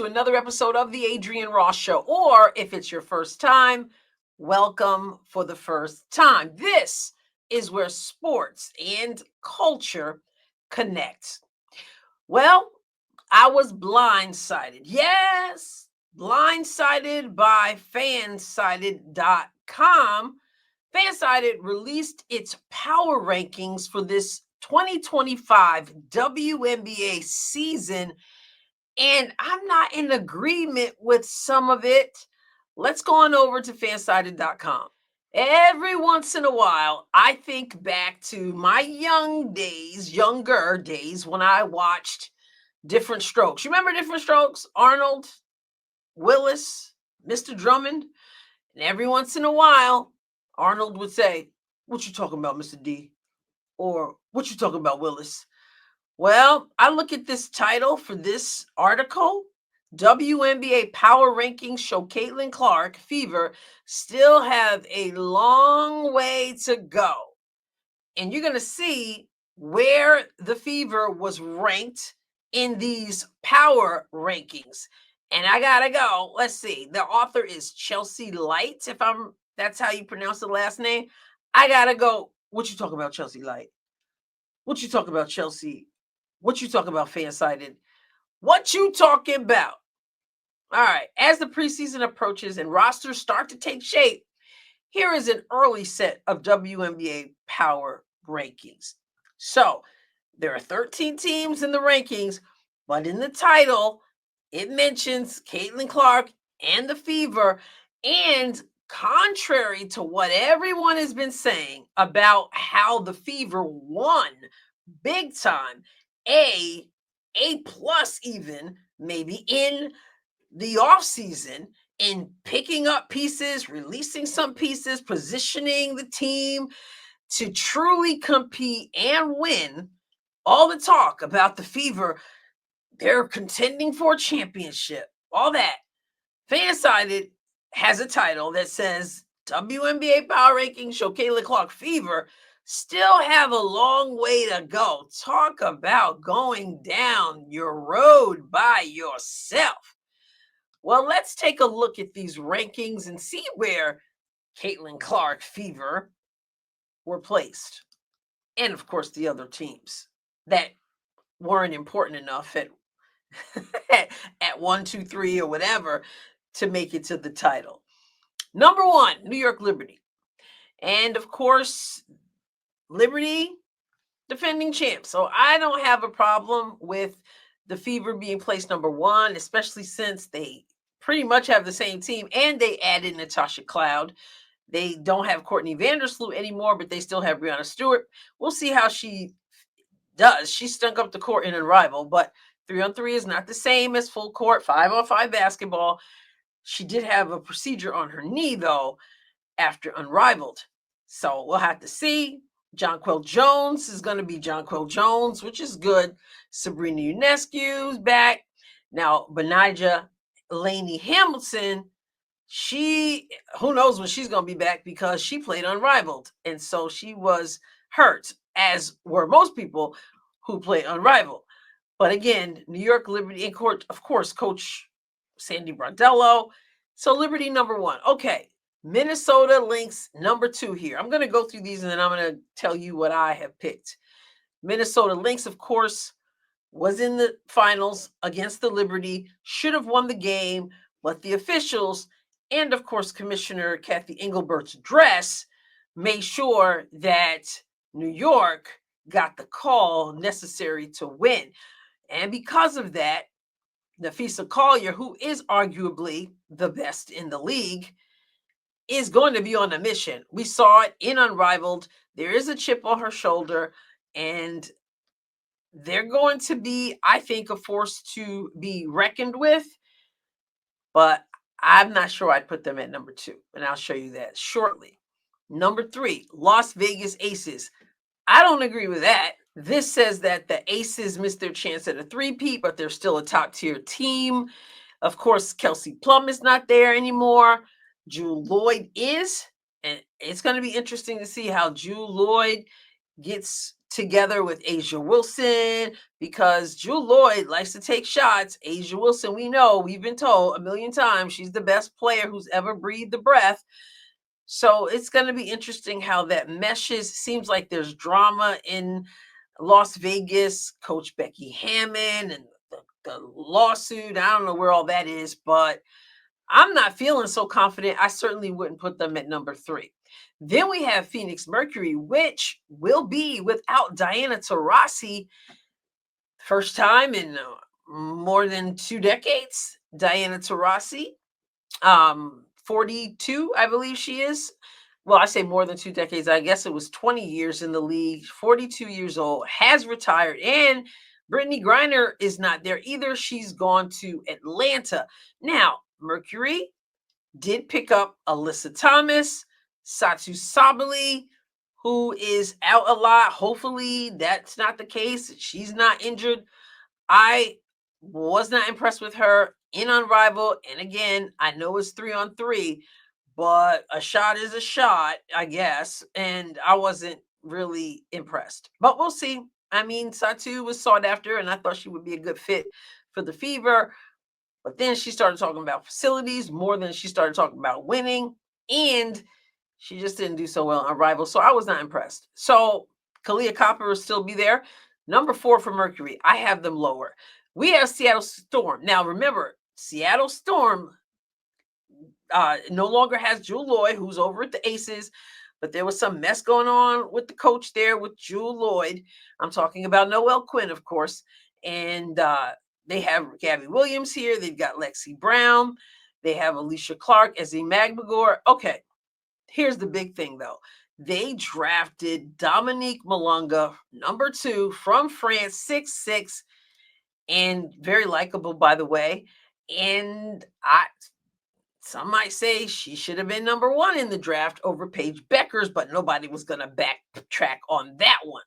to another episode of the Adrienne Ross Show. Or if it's your first time, welcome for the first time. This is where sports and culture connect. Well, I was blindsided. Yes, blindsided by Fansided.com. Fansided released its power rankings for this 2025 WNBA season, and I'm not in agreement with some of it. Let's go on over to Fansided.com. Every once in a while, I think back to my younger days when I watched Different Strokes. You remember Different Strokes? Arnold, Willis, Mr. Drummond. And every once in a while, Arnold would say, "What you talking about, Mr. D?" Or, "What you talking about, Willis?" Well, I look at this title for this article. WNBA power rankings show Caitlin Clark Fever still have a long way to go. And you're going to see where the Fever was ranked in these power rankings. And I got to go. Let's see. The author is Chelsea Light. That's how you pronounce the last name. I got to go. What you talking about, Chelsea Light? What you talking about, Chelsea? What you talking about, Fansided? What you talking about? All right. As the preseason approaches and rosters start to take shape, here is an early set of WNBA power rankings. So there are 13 teams in the rankings, but in the title, it mentions Caitlin Clark and the Fever. And contrary to what everyone has been saying about how the Fever won big time, A plus even, maybe in the offseason, in picking up pieces, releasing some pieces, positioning the team to truly compete and win. All the talk about the Fever, they're contending for a championship, all that. Fansided has a title that says WNBA power rankings show Caitlin Clark Fever still have a long way to go. Talk about going down your road by yourself. Well, let's take a look at these rankings and see where Caitlin Clark Fever were placed. And of course, the other teams that weren't important enough at at 1, 2, 3 or whatever to make it to the title. Number 1, New York Liberty. And of course, Liberty, defending champs. So I don't have a problem with the Fever being placed number 1, especially since they pretty much have the same team and they added Natasha Cloud. They don't have Courtney Vandersloot anymore, but they still have Brianna Stewart. We'll see how she does. She stunk up the court in Unrivaled, but 3-on-3 is not the same as full court 5-on-5 basketball. She did have a procedure on her knee, though, after Unrivaled. So we'll have to see. Jonquel Jones is going to be Jonquel Jones, which is good. Sabrina Ionescu's back. Now, Benijah Laney Hamilton, who knows when she's going to be back because she played Unrivaled. And so she was hurt, as were most people who played Unrivaled. But again, New York Liberty in court, of course, Coach Sandy Brondello. So Liberty number 1. Okay. Minnesota Lynx number 2 here. I'm going to go through these and then I'm going to tell you what I have picked. Minnesota Lynx, of course, was in the finals against the Liberty, should have won the game, but the officials and, of course, Commissioner Kathy Engelbert's dress made sure that New York got the call necessary to win. And because of that, Nafisa Collier, who is arguably the best in the league, is going to be on a mission. We saw it in Unrivaled. There is a chip on her shoulder, and they're going to be, I think, a force to be reckoned with. But I'm not sure I'd put them at number 2, and I'll show you that shortly. Number 3, Las Vegas Aces. I don't agree with that. This says that the Aces missed their chance at a three-peat, but they're still a top-tier team. Of course, Kelsey Plum is not there anymore. Jewel Lloyd is, and it's going to be interesting to see how Jewel Lloyd gets together with Asia Wilson because Jewel Lloyd likes to take shots. Asia Wilson, we know, we've been told a million times, she's the best player who's ever breathed the breath. So it's going to be interesting how that meshes. Seems like there's drama in Las Vegas, Coach Becky Hammond and the lawsuit. I don't know where all that is, but I'm not feeling so confident. I certainly wouldn't put them at number 3. Then we have Phoenix Mercury, which will be without Diana Taurasi. First time in more than 2 decades. Diana Taurasi, 42, I believe she is. Well, I say more than 2 decades. I guess it was 20 years in the league. 42 years old, has retired, and Brittany Griner is not there either. She's gone to Atlanta. Now, Mercury did pick up Alyssa Thomas, Satu Sabali, who is out a lot. Hopefully, that's not the case. She's not injured. I was not impressed with her in Unrivaled. And again, I know it's 3-on-3, but a shot is a shot, I guess. And I wasn't really impressed. But we'll see. I mean, Satu was sought after, and I thought she would be a good fit for the Fever. But then she started talking about facilities more than she started talking about winning. And she just didn't do so well on Rival. So I was not impressed. So Kalia Copper will still be there. Number 4 for Mercury. I have them lower. We have Seattle Storm. Now, remember, Seattle Storm no longer has Jewel Lloyd, who's over at the Aces. But there was some mess going on with the coach there with Jewel Lloyd. I'm talking about Noelle Quinn, of course. And they have Gabby Williams here. They've got Lexi Brown. They have Alicia Clark as the Magbagor. Okay, here's the big thing, though. They drafted Dominique Malunga, number 2, from France, 6'6", and very likable, by the way. And some might say she should have been number 1 in the draft over Paige Beckers, but nobody was going to backtrack on that one.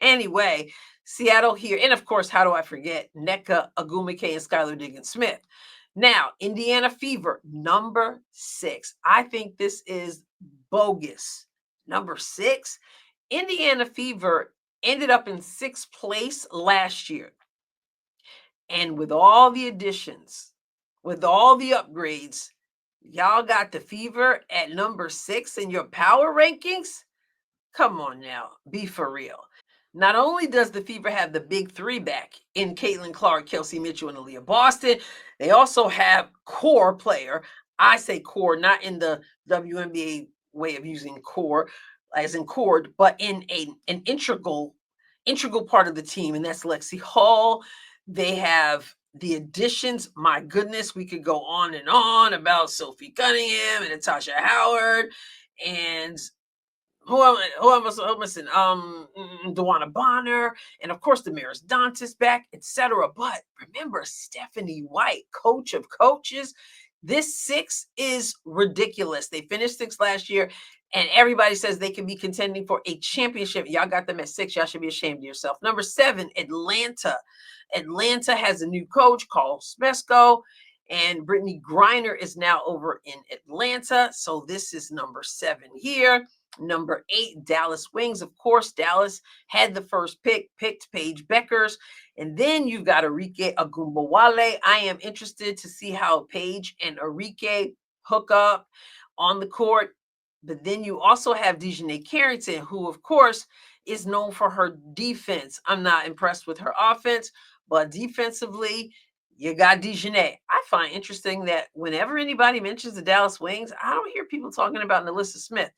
Anyway, Seattle here. And of course, how do I forget Nneka Ogwumike and Skylar Diggins-Smith? Now, Indiana Fever, number 6. I think this is bogus. Number 6. Indiana Fever ended up in 6th place last year. And with all the additions, with all the upgrades, y'all got the Fever at number 6 in your power rankings? Come on now, be for real. Not only does the Fever have the big 3 back in Caitlin Clark, Kelsey Mitchell, and Aaliyah Boston, they also have core player. I say core, not in the WNBA way of using core, as in chord, but in an integral part of the team, and that's Lexi Hall. They have the additions. My goodness, we could go on and on about Sophie Cunningham and Natasha Howard and who am I missing? Dewana Bonner, and of course Damaris Dantas back, etc. But remember, Stephanie White, coach of coaches. This 6 is ridiculous. They finished 6 last year, and everybody says they can be contending for a championship. Y'all got them at 6. Y'all should be ashamed of yourself. Number 7, Atlanta. Atlanta has a new coach, Carl Smesco, and Brittany Griner is now over in Atlanta. So this is number 7 here. Number 8, Dallas Wings. Of course, Dallas had the first pick, picked Paige Beckers. And then you've got Arike Agumbawale. I am interested to see how Paige and Arike hook up on the court. But then you also have Dejanay Carrington, who, of course, is known for her defense. I'm not impressed with her offense, but defensively, you got Dejanay. I find interesting that whenever anybody mentions the Dallas Wings, I don't hear people talking about Nalissa Smith.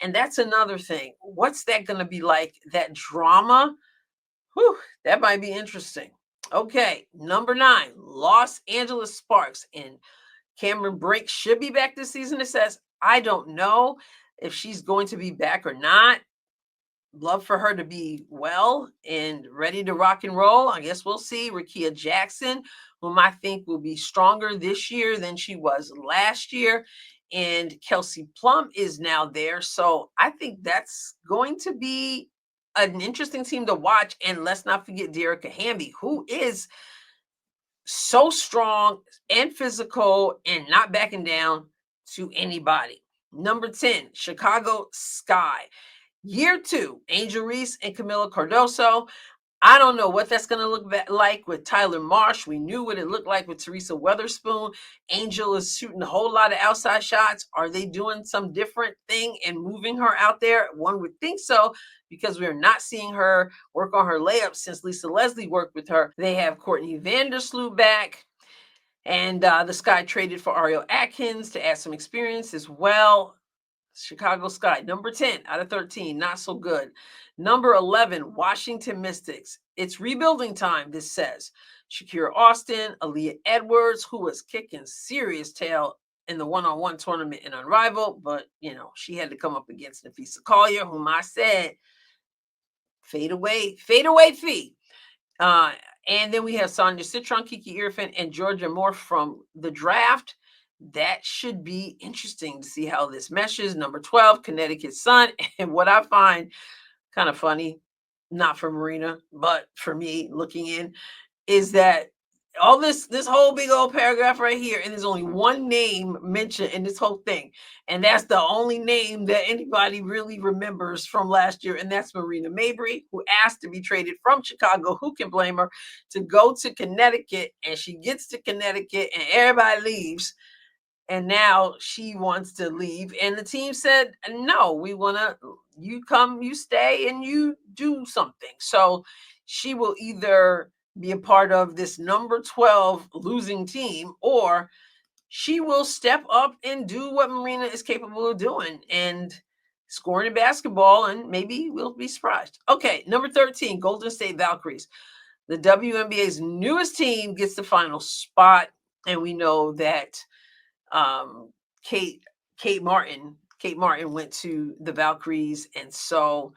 And that's another thing. What's that going to be like? That drama? Whew, that might be interesting. Okay, number 9, Los Angeles Sparks. And Cameron Brink should be back this season, it says. I don't know if she's going to be back or not. Love for her to be well and ready to rock and roll. I guess we'll see. Rakia Jackson, whom I think will be stronger this year than she was last year. And Kelsey Plum is now there. So I think that's going to be an interesting team to watch. And let's not forget Derica Hamby, who is so strong and physical and not backing down to anybody. Number 10, Chicago Sky. Year 2, Angel Reese and Camila Cardoso. I don't know what that's going to look like with Tyler Marsh. We knew what it looked like with Teresa Weatherspoon. Angel is shooting a whole lot of outside shots. Are they doing some different thing and moving her out there? One would think so, because we're not seeing her work on her layups since Lisa Leslie worked with her. They have Courtney Vandersloot back. And the Sky traded for Ariel Atkins to add some experience as well. Chicago Sky, number 10 out of 13, not so good. Number 11, Washington Mystics. It's rebuilding time, this says. Shakira Austin, Aaliyah Edwards, who was kicking serious tail in the one-on-one tournament in Unrivaled, but, she had to come up against Nafisa Collier, whom I said, fade away, fee. And then we have Sonia Citron, Kiki Irfan, and Georgia Moore from the draft. That should be interesting to see how this meshes. Number 12, Connecticut Sun. And what I find kind of funny, not for Marina, but for me looking in, is that all this whole big old paragraph right here, and there's only one name mentioned in this whole thing, and that's the only name that anybody really remembers from last year, and that's Marina Mabrey, who asked to be traded from Chicago. Who can blame her? To go to Connecticut, and she gets to Connecticut, and everybody leaves. And now she wants to leave. And the team said, no, we want to, you come, you stay, and you do something. So she will either be a part of this number 12 losing team, or she will step up and do what Marina is capable of doing and scoring in basketball, and maybe we'll be surprised. Okay, number 13, Golden State Valkyries. The WNBA's newest team gets the final spot, and we know that Kate Martin went to the Valkyries, and so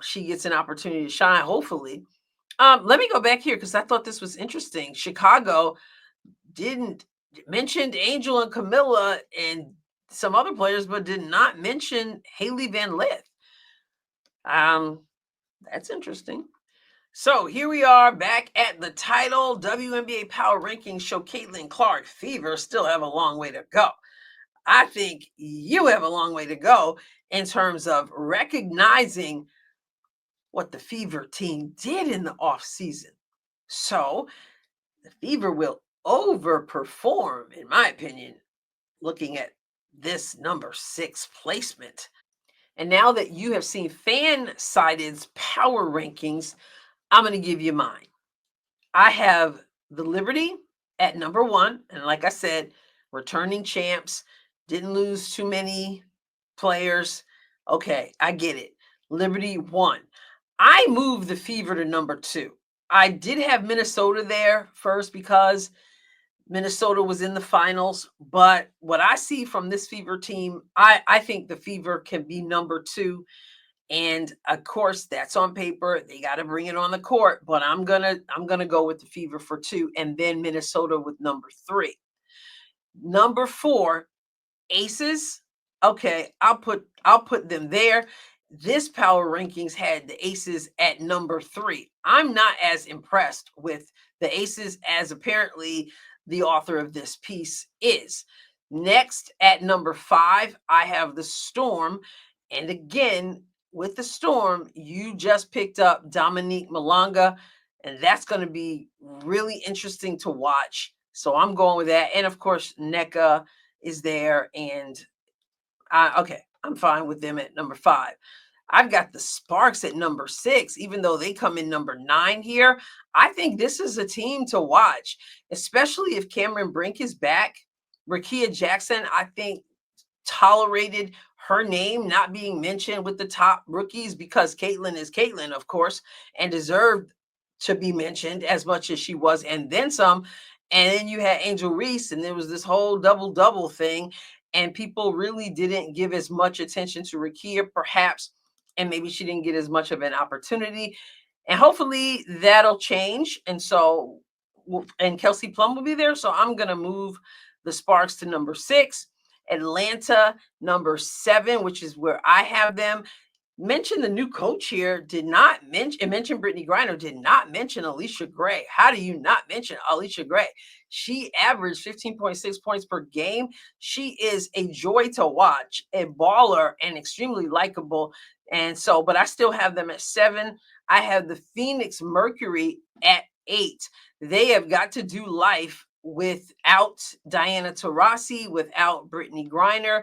she gets an opportunity to shine, hopefully. Let me go back here because I thought this was interesting. Chicago didn't mention Angel and Camilla and some other players, but did not mention Haley Van Lith. That's interesting. So here we are back at the title. WNBA Power Rankings show Caitlin Clark Fever still have a long way to go. I think you have a long way to go in terms of recognizing what the Fever team did in the offseason. So the Fever will overperform, in my opinion, looking at this number 6 placement. And now that you have seen Fansided's power rankings, I'm going to give you mine. I have the Liberty at number 1. And like I said, returning champs, didn't lose too many players. Okay, I get it. Liberty 1. I moved the Fever to number 2. I did have Minnesota there first because Minnesota was in the finals. But what I see from this Fever team, I think the Fever can be number 2. And of course, that's on paper. They got to bring it on the court. But I'm gonna go with the Fever for 2, and then Minnesota with number 3. Number 4, Aces. Okay, I'll put them there. This power rankings had the Aces at number 3. I'm not as impressed with the Aces as apparently the author of this piece is. Next, at number 5, I have the Storm. And again, with the Storm, you just picked up Dominique Malonga, and that's going to be really interesting to watch. So I'm going with that. And of course, NECA is there, and I'm fine with them at number 5. I've got the Sparks at number 6, even though they come in number 9 here. I think this is a team to watch, especially if Cameron Brink is back. Rakia Jackson, I think, tolerated her name not being mentioned with the top rookies because Caitlin is Caitlin, of course, and deserved to be mentioned as much as she was, and then some. And then you had Angel Reese, and there was this whole double-double thing, and people really didn't give as much attention to Rakia, perhaps, and maybe she didn't get as much of an opportunity. And hopefully that'll change. And so, and Kelsey Plum will be there. So I'm going to move the Sparks to number 6. Atlanta, number 7, which is where I have them. Mention the new coach here, did not mention Brittany Griner, did not mention Alicia Gray. How do you not mention Alicia Gray? She averaged 15.6 points per game. She is a joy to watch, a baller, and extremely likable. And so, but I still have them at 7. I have the Phoenix Mercury at 8. They have got to do life without Diana Taurasi, without Brittany Griner.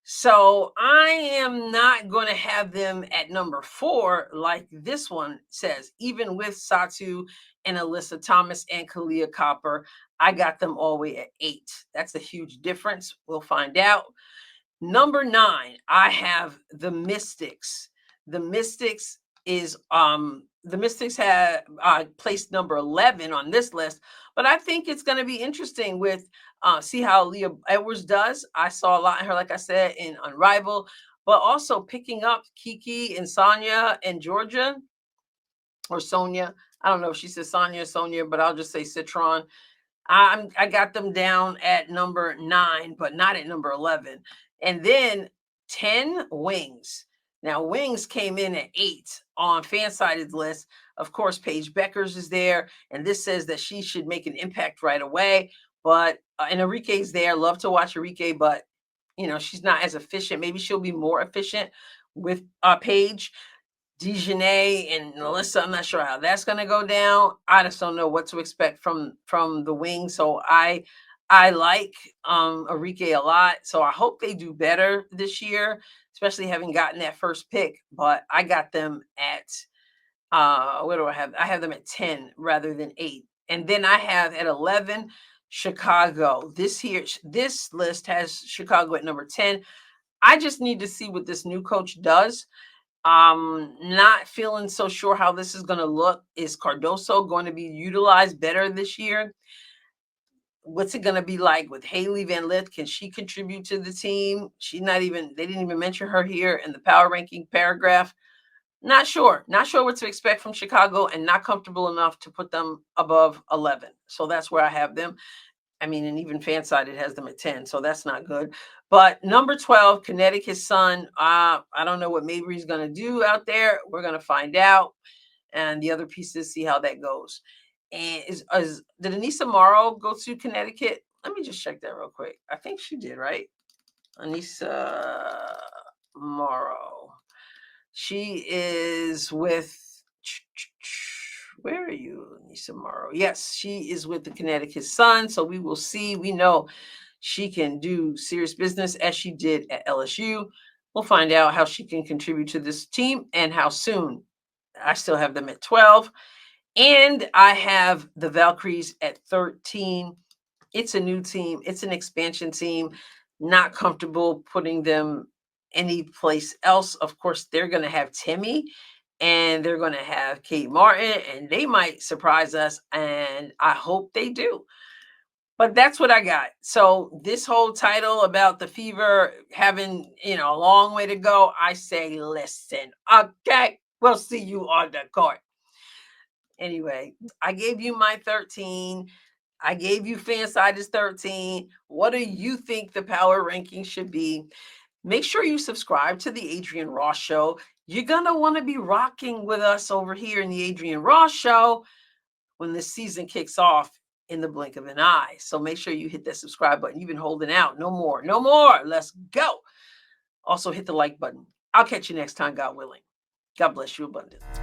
So I am not going to have them at number 4 like this one says. Even with Satu and Alyssa Thomas and Kalia Copper, I got them all the way at 8. That's a huge difference. We'll find out. Number 9, I have the Mystics. The Mystics is the Mystics had placed number 11 on this list, but I think it's going to be interesting with see how Leah Edwards does. I saw a lot in her, like I said, in Unrivaled, but also picking up Kiki and Sonia and Georgia or Sonia. I don't know if she says Sonia, but I'll just say Citron. I got them down at number 9, but not at number 11. And then 10 Wings. Now, Wings came in at 8 on Fansided list. Of course, Paige Beckers is there, and this says that she should make an impact right away. But and Enrique's there. Love to watch Enrique, but she's not as efficient. Maybe she'll be more efficient with Paige. Dejanay and Melissa, I'm not sure how that's going to go down. I just don't know what to expect from the Wings. So I like Enrique a lot. So I hope they do better this year, especially having gotten that first pick. But I got them at what do I have? I have them at 10 rather than 8. And then I have at 11 Chicago. This list has Chicago at number 10. I just need to see what this new coach does. Not feeling so sure how this is going to look. Is Cardoso going to be utilized better this year? What's it going to be like with Haley Van Lith? Can she contribute to the team? They didn't even mention her here in the power ranking paragraph. Not sure what to expect from Chicago, and not comfortable enough to put them above 11. So that's where I have them. I mean, and even Fansided has them at 10, so that's not good. But number 12, Connecticut Sun. I don't know what Mabry's going to do out there. We're going to find out. And the other pieces, see how that goes. And did Anissa Morrow go to Connecticut? Let me just check that real quick. I think she did, right? Anissa Morrow. She is with... Where are you, Anissa Morrow? Yes, she is with the Connecticut Sun. So we will see. We know she can do serious business as she did at LSU. We'll find out how she can contribute to this team and how soon. I still have them at 12. And I have the Valkyries at 13. It's a new team. It's an expansion team. Not comfortable putting them any place else. Of course, they're going to have Timmy. And they're going to have Kate Martin, and they might surprise us, and I hope they do. But that's what I got. So this whole title about the Fever having, a long way to go, I say, listen, okay, we'll see you on the court. Anyway, I gave you my 13. I gave you Fansided's 13. What do you think the power ranking should be? Make sure you subscribe to the Adrienne Ross Show. You're going to want to be rocking with us over here in the Adrienne Ross Show when the season kicks off in the blink of an eye. So make sure you hit that subscribe button. You've been holding out. No more. Let's go. Also hit the like button. I'll catch you next time, God willing. God bless you abundantly.